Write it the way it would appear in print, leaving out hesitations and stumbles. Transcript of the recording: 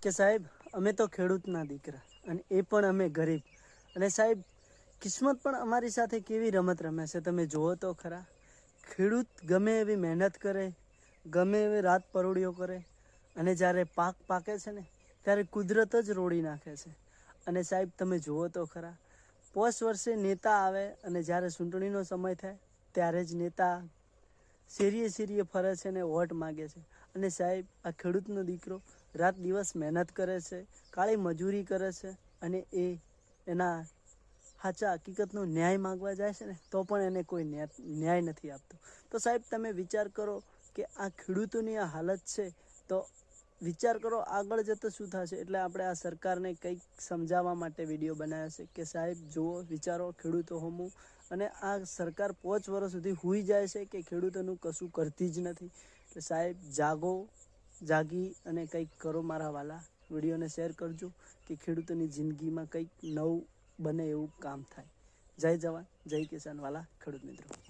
કે સાહેબ અમે તો ખેડૂતના દીકરા અને એ પણ અમે ગરીબ. અને સાહેબ કિસ્મત પણ અમારી સાથે કેવી રમત રમે છે તમે જુઓ તો ખરા. ખેડૂત ગમે એવી મહેનત કરે, ગમે એવી રાત પરોળીઓ કરે, અને જ્યારે પાક પાકે છે ને ત્યારે કુદરત જ રોડી નાખે છે. અને સાહેબ તમે જુઓ તો ખરા, પોષ વર્ષે નેતા આવે અને જ્યારે ચૂંટણીનો સમય થાય ત્યારે જ નેતા શેરીએ શેરીએ ફરે છે ને વોટ માગે છે. અને સાહેબ આ ખેડૂતનો દીકરો રાત દિવસ મહેનત કરે છે, કાળી મજૂરી કરે છે, અને એના સાચા હકીકતનો ન્યાય માગવા જાય છે ને તો પણ એને કોઈ ન્યાય નથી આપતો. તો સાહેબ તમે વિચાર કરો કે આ ખેડૂતોની આ હાલત છે, તો વિચાર કરો આગળ જતો શું થશે. એટલે આપણે આ સરકારને કંઈક સમજાવવા માટે વિડીયો બનાવ્યો છે કે સાહેબ જુઓ, વિચારો ખેડૂતો હમું. અને આ સરકાર 5 વર્ષ સુધી સૂઈ જાય છે કે ખેડૂતોનું કશું કરતી જ નથી. એટલે સાહેબ જાગો, જાગી અને કંઈક કરો મારા વાલા. વિડીયોને શેર કરજો કે ખેડૂતોની જિંદગીમાં કંઈક નવું બને એવું કામ થાય. જય જવાન, જય કિસાન વાલા ખેડૂત મિત્રો.